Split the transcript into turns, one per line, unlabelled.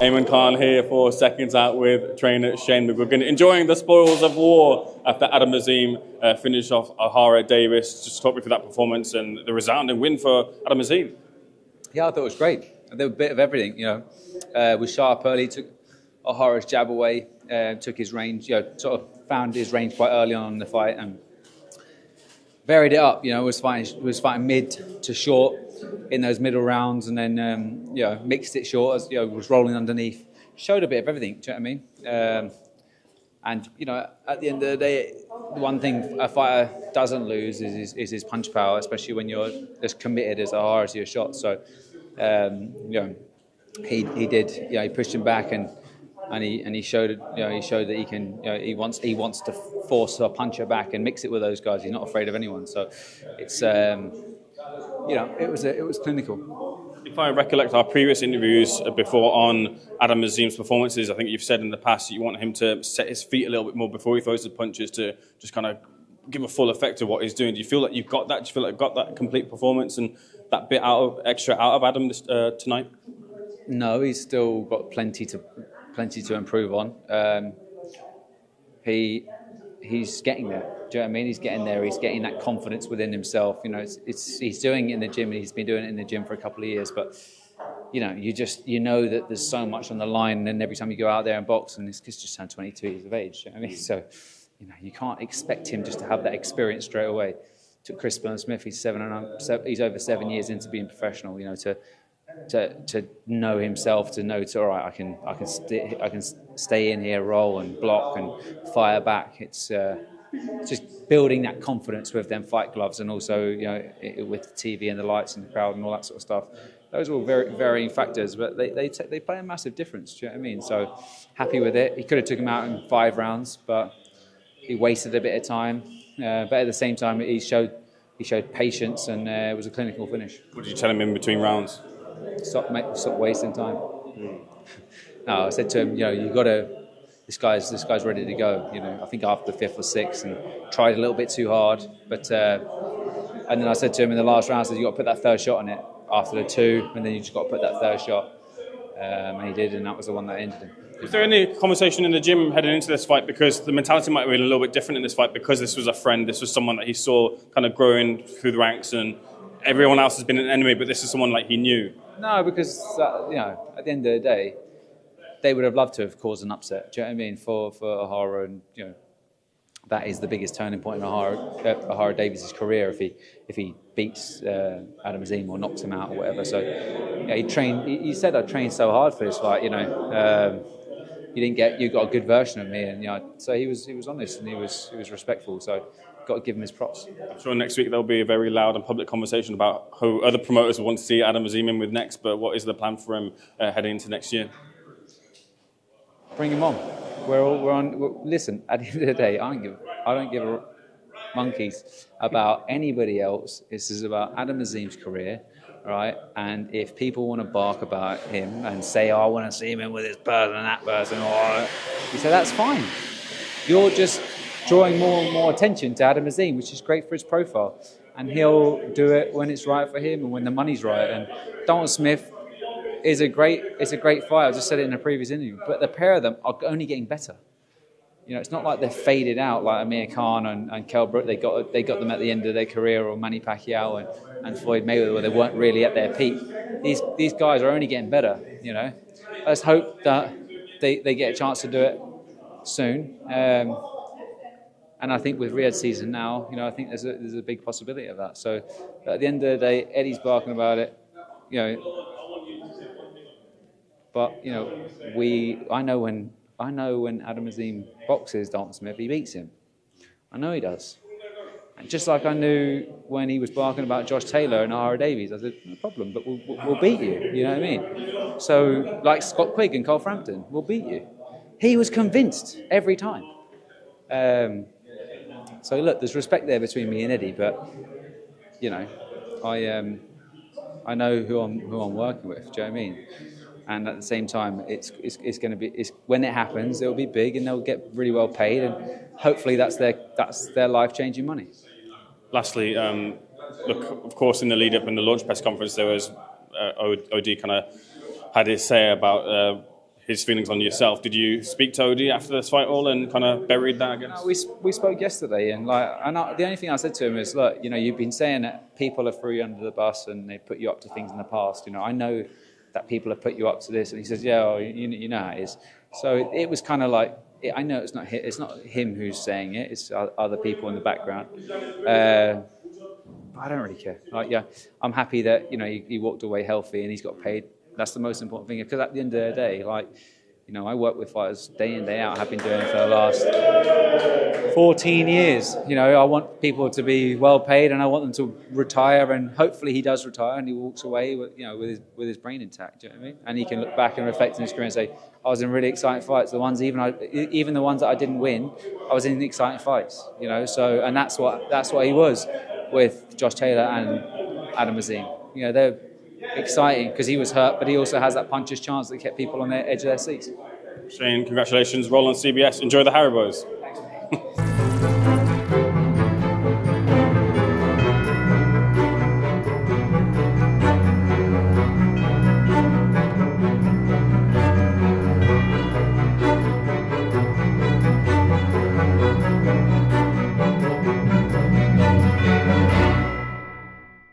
Eamon Khan here for Seconds Out with trainer Shane McGuigan, enjoying the spoils of war after Adam Azim finished off Ohara Davies. Just talk me through that performance and the resounding win for Adam Azim.
Yeah, I thought it was great. There was a bit of everything, was sharp early, took Ohara's jab away, took his range, sort of found his range quite early on in the fight and varied it up, was fighting mid to short in those middle rounds, and then mixed it short as was rolling underneath. Showed a bit of everything. Do you know what I mean? And at the end of the day, the one thing a fighter doesn't lose is his punch power, especially when you're as committed as Ohara to your shot. So he did. He pushed him back and he showed that he can. He wants to force a puncher back and mix it with those guys. He's not afraid of anyone. So it's it was clinical.
If I recollect our previous interviews before on Adam Azim's performances, I think you've said in the past you want him to set his feet a little bit more before he throws the punches to just kind of give a full effect of what he's doing. Do you feel like you've got that? Do you feel like you've got that complete performance and that bit extra out of Adam tonight?
No, he's still got plenty to improve on. He's getting there. Do you know what I mean? He's getting there. He's getting that confidence within himself. He's doing it in the gym, and he's been doing it in the gym for a couple of years. But you know that there's so much on the line, and then every time you go out there and box, and this kid's just turned 22 years of age. Do you know what I mean? So you can't expect him just to have that experience straight away. Took Chris Smith. He's he's over 7 years into being professional. To know himself, all right, I can stay in here, roll and block and fire back. It's just building that confidence with them fight gloves, and also with the TV and the lights and the crowd and all that sort of stuff. Those are all very varying factors, but they play a massive difference. Do you know what I mean? So happy with it. He could have took him out in 5 rounds, but he wasted a bit of time. But at the same time, he showed patience, and it was a clinical finish.
What did you tell him in between rounds?
Stop wasting time. No, I said to him, you got to. This guy's ready to go. I think after the 5th or 6th, and tried a little bit too hard. But and then I said to him in the last round, I said, you got to put that 3rd shot on it after the 2, and then you just got to put that 3rd shot. And he did, and that was the one that ended him.
Was there any conversation in the gym heading into this fight, because the mentality might have been a little bit different in this fight, because this was a friend, this was someone that he saw kind of growing through the ranks, and everyone else has been an enemy, but this is someone like he knew?
No, because at the end of the day, they would have loved to have caused an upset. Do you know what I mean? For Ohara, and that is the biggest turning point in Ohara Davies' career if he beats Adam Azim or knocks him out or whatever. So he trained. He said, "I trained so hard for this fight. You got a good version of me," and so he was honest, and he was respectful. So got to give him his props.
I'm sure next week there'll be a very loud and public conversation about who other promoters want to see Adam Azim in with next. But what is the plan for him heading into next year?
Bring him on. We're on. Listen, at the end of the day, I don't give a monkeys about anybody else. This is about Adam Azim's career, right? And if people want to bark about him and say, I want to see him in with this person and that person, you say, that's fine. You're just drawing more and more attention to Adam Azim, which is great for his profile. And he'll do it when it's right for him and when the money's right. And Dalton Smith is a great fighter. I just said it in a previous interview. But the pair of them are only getting better. It's not like they're faded out like Amir Khan and Kell Brook. They got them at the end of their career, or Manny Pacquiao and Floyd Mayweather, where they weren't really at their peak. These guys are only getting better. Let's hope that they get a chance to do it soon. And I think with Riyadh season now, I think there's a big possibility of that. So at the end of the day, Eddie's barking about it. But I know when Adam Azim boxes Dalton Smith, he beats him. I know he does. And just like I knew when he was barking about Josh Taylor and Ohara Davies, I said, no problem, but we'll beat you. You know what I mean? So like Scott Quigg and Cole Frampton, we'll beat you. He was convinced every time. So look, there's respect there between me and Eddie, but I know who I'm working with. Do you know what I mean? And at the same time, it's going to be when it happens, it'll be big and they'll get really well paid, and hopefully that's their life-changing money.
Lastly, look, of course, in the lead-up in the launch press conference, there was OD kind of had his say about his feelings on yourself. Did you speak to Odie after this fight all and kind of buried that, I guess?
No, we spoke yesterday, and the only thing I said to him is, look, you've been saying that people have threw you under the bus and they put you up to things in the past. I know that people have put you up to this, and he says, yeah, well, you know how it is. So it was kind of like, I know it's not him who's saying it; it's other people in the background. I don't really care. I'm happy that he walked away healthy and he's got paid. That's the most important thing, because at the end of the day, I work with fighters day in, day out. I've been doing it for the last 14 years. I want people to be well paid, and I want them to retire, and hopefully he does retire and he walks away with his brain intact. Do you know what I mean? And he can look back and reflect on his career and say, I was in really exciting fights. The ones even the ones that I didn't win, I was in exciting fights. So, and that's what he was with Josh Taylor and Adam Azim. They're exciting because he was hurt, but he also has that puncher's chance that kept people on the edge of their seats.
Shane, congratulations. Roll on CBS. Enjoy the Haribos.
Thanks, mate.